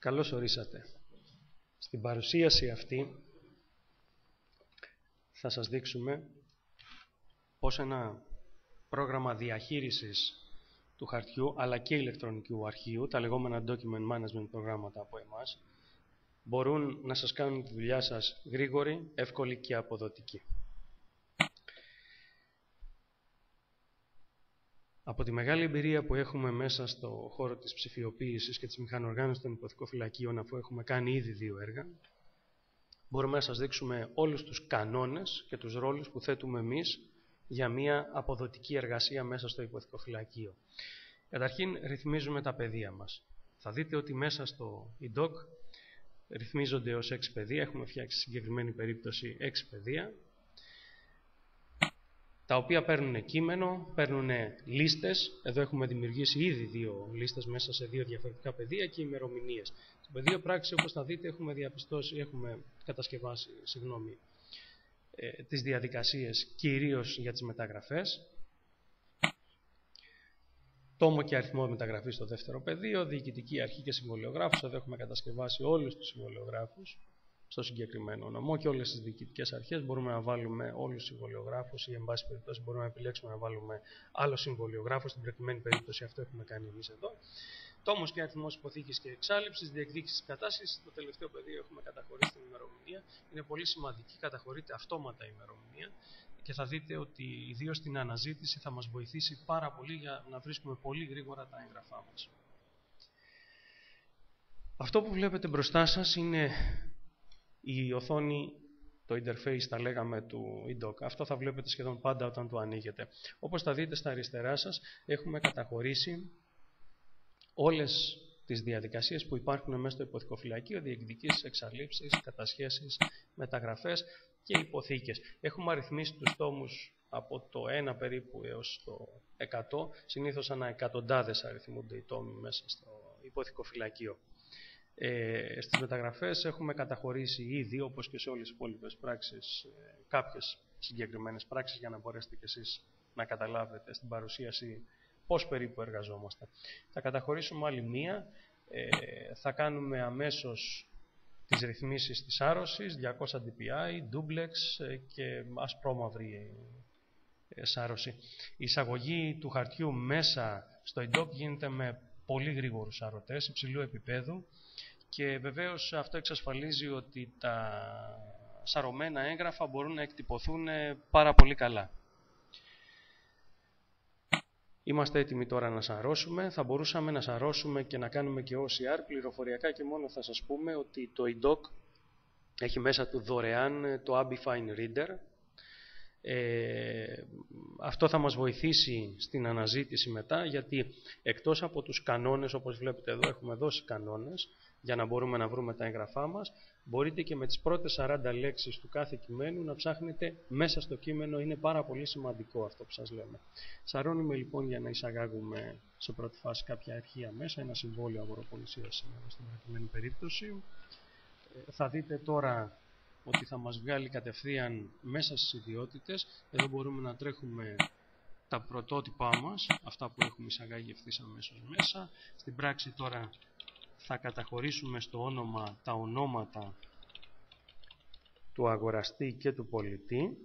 Καλώς ορίσατε. Στην παρουσίαση αυτή θα σας δείξουμε πώς ένα πρόγραμμα διαχείρισης του χαρτιού αλλά και ηλεκτρονικού αρχείου, τα λεγόμενα document management προγράμματα από εμάς, μπορούν να σας κάνουν τη δουλειά σας γρήγορη, εύκολη και αποδοτική. Από τη μεγάλη εμπειρία που έχουμε μέσα στο χώρο της ψηφιοποίησης και της μηχανοργάνωσης των υποθηκοφυλακίων, αφού έχουμε κάνει ήδη 2 έργα, μπορούμε να σας δείξουμε όλους τους κανόνες και τους ρόλους που θέτουμε εμείς για μια αποδοτική εργασία μέσα στο υποθηκοφυλακείο. Καταρχήν, ρυθμίζουμε τα πεδία μας. Θα δείτε ότι μέσα στο eDoc ρυθμίζονται ως 6 πεδία. Έχουμε φτιάξει συγκεκριμένη περίπτωση 6 πεδία, τα οποία παίρνουν κείμενο, παίρνουν λίστες. Εδώ έχουμε δημιουργήσει ήδη 2 λίστες μέσα σε 2 διαφορετικά πεδία και ημερομηνίες. Στο πεδίο πράξη, όπως θα δείτε, έχουμε κατασκευάσει τις διαδικασίες κυρίως για τις μεταγραφές. Τόμο και αριθμό μεταγραφής στο δεύτερο πεδίο, διοικητική αρχή και συμβολιογράφους. Εδώ έχουμε κατασκευάσει όλους τους συμβολιογράφους στο συγκεκριμένο νομό και όλες τις διοικητικές αρχές. Μπορούμε να βάλουμε όλους τους συμβολιογράφους ή, εν πάση περιπτώσει, μπορούμε να επιλέξουμε να βάλουμε άλλο συμβολιογράφο. Στην προκειμένη περίπτωση αυτό έχουμε κάνει εμείς εδώ. Τόμος και αριθμός υποθήκης και εξάλειψης, διεκδίκησης κατάσχεσης. Στο τελευταίο πεδίο έχουμε καταχωρήσει την ημερομηνία. Είναι πολύ σημαντική, καταχωρείται αυτόματα η ημερομηνία. Και θα δείτε ότι ιδίως στην αναζήτηση θα μας βοηθήσει πάρα πολύ για να βρίσκουμε πολύ γρήγορα τα έγγραφά μας. Αυτό που βλέπετε μπροστά σας είναι η οθόνη, το interface τα λέγαμε του eDoc. Αυτό θα βλέπετε σχεδόν πάντα όταν το ανοίγετε. Όπως θα δείτε στα αριστερά σας, έχουμε καταχωρήσει όλες τις διαδικασίες που υπάρχουν μέσα στο υποθηκοφυλακείο, διεκδικήσεις, εξαλείψεις, κατασχέσεις, μεταγραφές και υποθήκες. Έχουμε αριθμίσει τους τόμους από το 1 περίπου έως το 100. Συνήθως ανά εκατοντάδες αριθμούνται οι τόμοι μέσα στο υποθηκοφυλακείο. Στις μεταγραφές έχουμε καταχωρήσει ήδη, όπως και σε όλες τις υπόλοιπες πράξεις, κάποιες συγκεκριμένες πράξεις για να μπορέσετε κι εσείς να καταλάβετε στην παρουσίαση πώς περίπου εργαζόμαστε. Θα καταχωρήσουμε άλλη μία. Θα κάνουμε αμέσως τις ρυθμίσεις της σάρωσης, 200 dpi, duplex και ασπρόμαυρη σάρωση. Η εισαγωγή του χαρτιού μέσα στο eDoc γίνεται με πολύ γρήγορους σαρωτές υψηλού επίπεδου και βεβαίως αυτό εξασφαλίζει ότι τα σαρωμένα έγγραφα μπορούν να εκτυπωθούν πάρα πολύ καλά. Είμαστε έτοιμοι τώρα να σαρώσουμε. Θα μπορούσαμε να σαρώσουμε και να κάνουμε και OCR. Πληροφοριακά και μόνο θα σας πούμε ότι το eDoc έχει μέσα του δωρεάν το AbiFine Reader. Αυτό θα μας βοηθήσει στην αναζήτηση μετά, γιατί εκτός από τους κανόνες, όπως βλέπετε εδώ έχουμε δώσει κανόνες για να μπορούμε να βρούμε τα έγγραφά μας, μπορείτε και με τις πρώτες 40 λέξεις του κάθε κειμένου να ψάχνετε μέσα στο κείμενο. Είναι πάρα πολύ σημαντικό αυτό που σας λέμε. Σαρώνουμε λοιπόν για να εισαγάγουμε σε πρώτη φάση κάποια αρχεία μέσα, ένα συμβόλαιο αγοροπολισίας σήμερα στην προκειμένη περίπτωση. Θα δείτε τώρα ότι θα μας βγάλει κατευθείαν μέσα στις ιδιότητες. Εδώ μπορούμε να τρέχουμε τα πρωτότυπά μας, αυτά που έχουμε εισαγάγει ευθύς αμέσως μέσα. Στην πράξη τώρα θα καταχωρήσουμε στο όνομα τα ονόματα του αγοραστή και του πολιτή.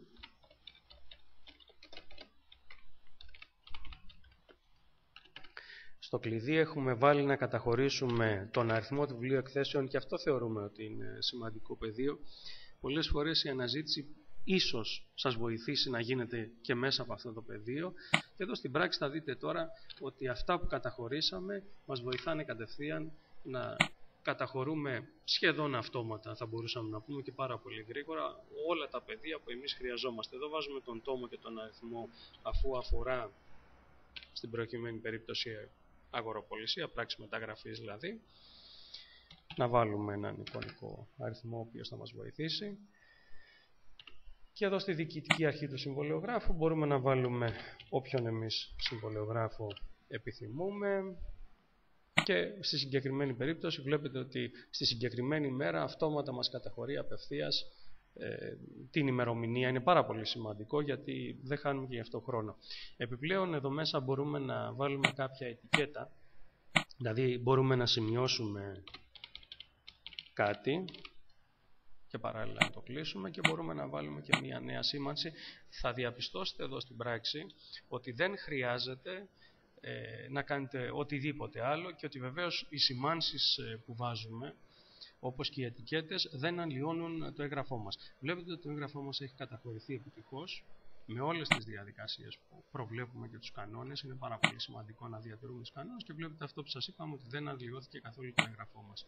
Στο κλειδί έχουμε βάλει να καταχωρήσουμε τον αριθμό του βιβλίου εκθέσεων και αυτό θεωρούμε ότι είναι σημαντικό πεδίο. Πολλές φορές η αναζήτηση ίσως σας βοηθήσει να γίνεται και μέσα από αυτό το πεδίο. Και εδώ στην πράξη θα δείτε τώρα ότι αυτά που καταχωρήσαμε μας βοηθάνε κατευθείαν να καταχωρούμε σχεδόν αυτόματα, θα μπορούσαμε να πούμε, και πάρα πολύ γρήγορα όλα τα πεδία που εμείς χρειαζόμαστε. Εδώ βάζουμε τον τόμο και τον αριθμό αφού αφορά στην προκειμένη περίπτωση αγοροπολισία, πράξη μεταγραφής δηλαδή. Να βάλουμε έναν εικονικό αριθμό ο οποίος θα μας βοηθήσει. Και εδώ στη διοικητική αρχή του συμβολιογράφου μπορούμε να βάλουμε όποιον εμείς συμβολιογράφο επιθυμούμε. Και στη συγκεκριμένη περίπτωση βλέπετε ότι στη συγκεκριμένη μέρα αυτόματα μας καταχωρεί απευθείας την ημερομηνία. Είναι πάρα πολύ σημαντικό γιατί δεν χάνουμε και γι' αυτό χρόνο. Επιπλέον εδώ μέσα μπορούμε να βάλουμε κάποια ετικέτα, δηλαδή μπορούμε να σημειώσουμε κάτι και παράλληλα να το κλείσουμε και μπορούμε να βάλουμε και μία νέα σήμανση. Θα διαπιστώσετε εδώ στην πράξη ότι δεν χρειάζεται να κάνετε οτιδήποτε άλλο και ότι βεβαίως οι σημάνσεις που βάζουμε, όπως και οι ετικέτες, δεν αλλοιώνουν το έγγραφό μας. Βλέπετε ότι το έγγραφό μας έχει καταχωρηθεί επιτυχώς με όλες τις διαδικασίες που προβλέπουμε και τους κανόνες. Είναι πάρα πολύ σημαντικό να διατηρούμε τους κανόνες και βλέπετε αυτό που σας είπαμε, ότι δεν αλλοιώθηκε καθόλου το έγγραφό μας.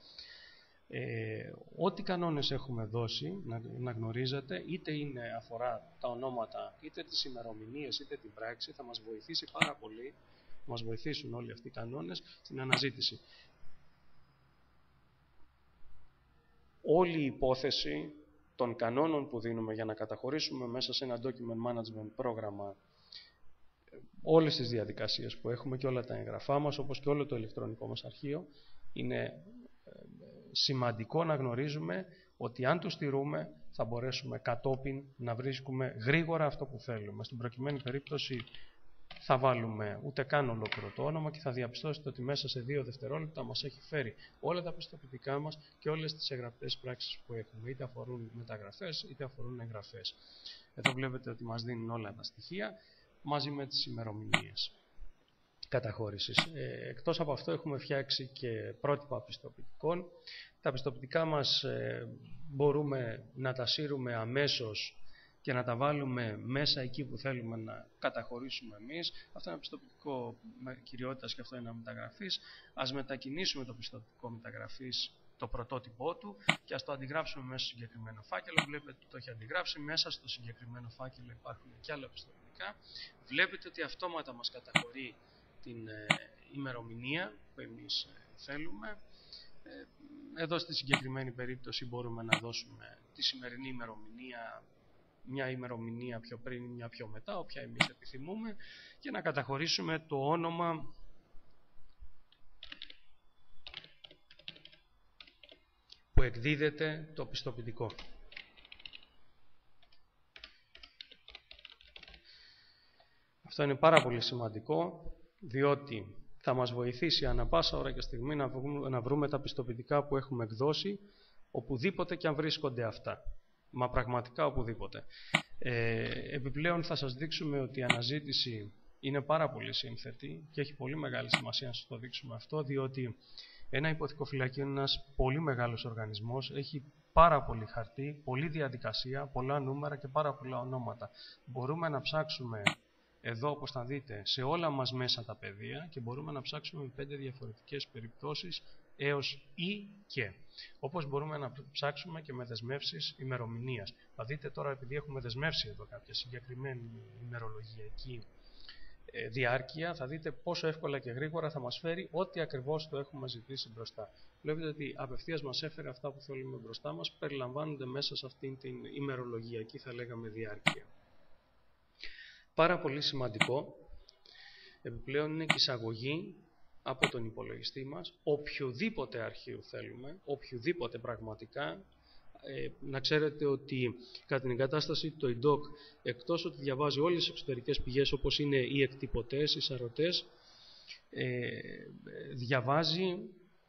Ό,τι κανόνες έχουμε δώσει, να γνωρίζετε, είτε αφορά τα ονόματα, είτε τις ημερομηνίες, είτε την πράξη, θα μας βοηθήσει πάρα πολύ, μας βοηθήσουν όλοι αυτοί οι κανόνες στην αναζήτηση. Όλη η υπόθεση των κανόνων που δίνουμε για να καταχωρήσουμε μέσα σε ένα document management πρόγραμμα όλες τις διαδικασίες που έχουμε και όλα τα εγγραφά μας, όπως και όλο το ηλεκτρονικό μας αρχείο, είναι σημαντικό να γνωρίζουμε ότι αν το στηρούμε θα μπορέσουμε κατόπιν να βρίσκουμε γρήγορα αυτό που θέλουμε. Στην προκειμένη περίπτωση θα βάλουμε ούτε καν ολόκληρο το όνομα και θα διαπιστώσετε ότι μέσα σε 2 δευτερόλεπτα μας έχει φέρει όλα τα πιστοποιητικά μας και όλες τις εγγραφές πράξεις που έχουμε, είτε αφορούν μεταγραφές είτε αφορούν εγγραφές. Εδώ βλέπετε ότι μας δίνουν όλα τα στοιχεία μαζί με τις ημερομηνίες καταχώρησης. Εκτός από αυτό έχουμε φτιάξει και πρότυπα πιστοποιητικών. Τα πιστοποιητικά μας μπορούμε να τα σύρουμε αμέσως και να τα βάλουμε μέσα εκεί που θέλουμε να καταχωρήσουμε εμείς. Αυτό είναι ένα πιστοποιητικό κυριότητας και αυτό είναι μεταγραφής. Ας μετακινήσουμε το πιστοποιητικό μεταγραφής, το πρωτότυπό του, και ας το αντιγράψουμε μέσα στο συγκεκριμένο φάκελο. Βλέπετε ότι το έχει αντιγράψει. Μέσα στο συγκεκριμένο φάκελο υπάρχουν και άλλα πιστοποιητικά. Βλέπετε ότι αυτόματα μας καταχωρεί την ημερομηνία που εμείς θέλουμε. Εδώ στη συγκεκριμένη περίπτωση μπορούμε να δώσουμε τη σημερινή ημερομηνία, μια ημερομηνία πιο πριν ή μια πιο μετά, όποια εμείς επιθυμούμε, και να καταχωρήσουμε το όνομα που εκδίδεται το πιστοποιητικό. Αυτό είναι πάρα πολύ σημαντικό, διότι θα μας βοηθήσει ανά πάσα ώρα και στιγμή να βρούμε τα πιστοποιητικά που έχουμε εκδώσει, οπουδήποτε και αν βρίσκονται αυτά. Μα πραγματικά οπουδήποτε. Επιπλέον θα σας δείξουμε ότι η αναζήτηση είναι πάρα πολύ σύνθετη και έχει πολύ μεγάλη σημασία να σας το δείξουμε αυτό, διότι ένα υποθηκοφυλακείο είναι ένας πολύ μεγάλος οργανισμός, έχει πάρα πολύ χαρτί, πολλή διαδικασία, πολλά νούμερα και πάρα πολλά ονόματα. Μπορούμε να ψάξουμε εδώ, όπως θα δείτε, σε όλα μας μέσα τα πεδία και μπορούμε να ψάξουμε με 5 διαφορετικές περιπτώσεις έως ή και. Όπως μπορούμε να ψάξουμε και με δεσμεύσεις ημερομηνίας. Θα δείτε τώρα, επειδή έχουμε δεσμεύσει εδώ κάποια συγκεκριμένη ημερολογιακή διάρκεια, θα δείτε πόσο εύκολα και γρήγορα θα μας φέρει ό,τι ακριβώς το έχουμε ζητήσει μπροστά. Βλέπετε ότι απευθείας μας έφερε αυτά που θέλουμε μπροστά μας, περιλαμβάνονται μέσα σε αυτήν την ημερολογιακή, θα λέγαμε, διάρκεια. Πάρα πολύ σημαντικό, επιπλέον, είναι και η εισαγωγή από τον υπολογιστή μας οποιοδήποτε αρχείο θέλουμε, οποιοδήποτε πραγματικά. Να ξέρετε ότι κατά την εγκατάσταση του IDOC, εκτός ότι διαβάζει όλες τις εξωτερικές πηγές όπως είναι οι εκτυπωτές, οι σαρωτές, διαβάζει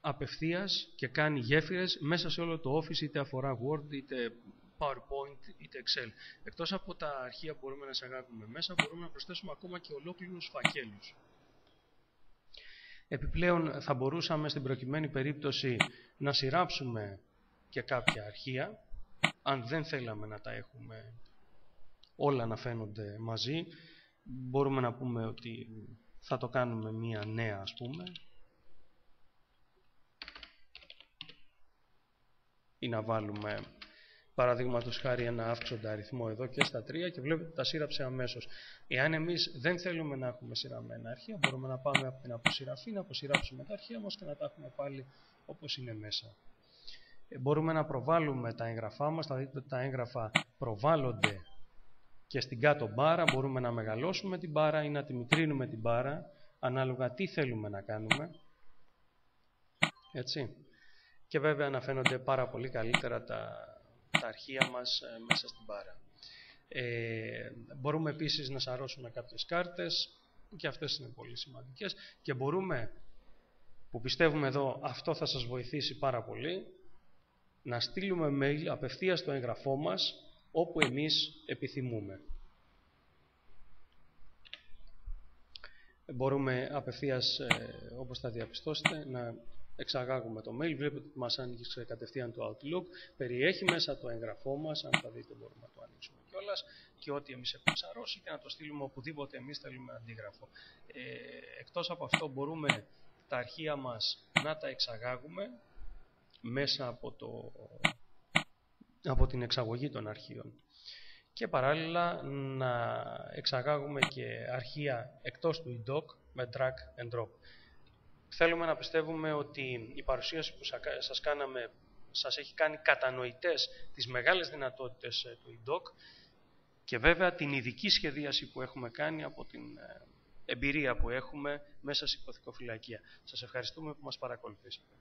απευθείας και κάνει γέφυρες μέσα σε όλο το Office, είτε αφορά Word, είτε PowerPoint, είτε Excel. Εκτός από τα αρχεία που μπορούμε να εισαγάγουμε μέσα, μπορούμε να προσθέσουμε ακόμα και ολόκληρους φακέλους. Επιπλέον θα μπορούσαμε στην προκειμένη περίπτωση να σειράψουμε και κάποια αρχεία, αν δεν θέλαμε να τα έχουμε όλα να φαίνονται μαζί. Μπορούμε να πούμε ότι θα το κάνουμε μία νέα, ας πούμε, ή να βάλουμε παραδείγματος χάρη ένα αύξοντα αριθμό εδώ και στα 3 και βλέπετε τα σύραψε αμέσως. Εάν εμείς δεν θέλουμε να έχουμε σειραμμένα αρχεία, μπορούμε να πάμε από την αποσυραφή, να αποσυράψουμε τα αρχεία μας και να τα έχουμε πάλι όπως είναι μέσα. Μπορούμε να προβάλλουμε τα έγγραφά μας, θα δείτε ότι τα έγγραφα προβάλλονται και στην κάτω μπάρα. Μπορούμε να μεγαλώσουμε την μπάρα ή να τη μικρύνουμε την μπάρα, ανάλογα τι θέλουμε να κάνουμε. Έτσι. Και βέβαια να φαίνονται πάρα πολύ καλύτερα τα αρχεία μας μέσα στην μπάρα. Μπορούμε επίσης να σαρώσουμε κάποιες κάρτες, και αυτές είναι πολύ σημαντικές, και μπορούμε, που πιστεύουμε εδώ αυτό θα σας βοηθήσει πάρα πολύ, να στείλουμε mail απευθείας στο έγγραφό μας όπου εμείς επιθυμούμε. Μπορούμε απευθείας, όπως θα διαπιστώσετε, να εξαγάγουμε το mail. Βλέπετε ότι μας άνοιξε κατευθείαν το Outlook. Περιέχει μέσα το έγγραφό μας, αν θα δείτε μπορούμε να το ανοίξουμε κιόλας, και ό,τι εμείς έχουμε σαρώσει και να το στείλουμε οπουδήποτε εμείς θέλουμε αντίγραφο. Εκτός από αυτό μπορούμε τα αρχεία μας να τα εξαγάγουμε μέσα από την εξαγωγή των αρχείων. Και παράλληλα να εξαγάγουμε και αρχεία εκτός του eDoc με drag and drop. Θέλουμε να πιστεύουμε ότι η παρουσίαση που σας κάναμε σας έχει κάνει κατανοητές τις μεγάλες δυνατότητες του eDoc και βέβαια την ειδική σχεδίαση που έχουμε κάνει από την εμπειρία που έχουμε μέσα σε υποθηκοφυλακία. Σας ευχαριστούμε που μας παρακολουθήσατε.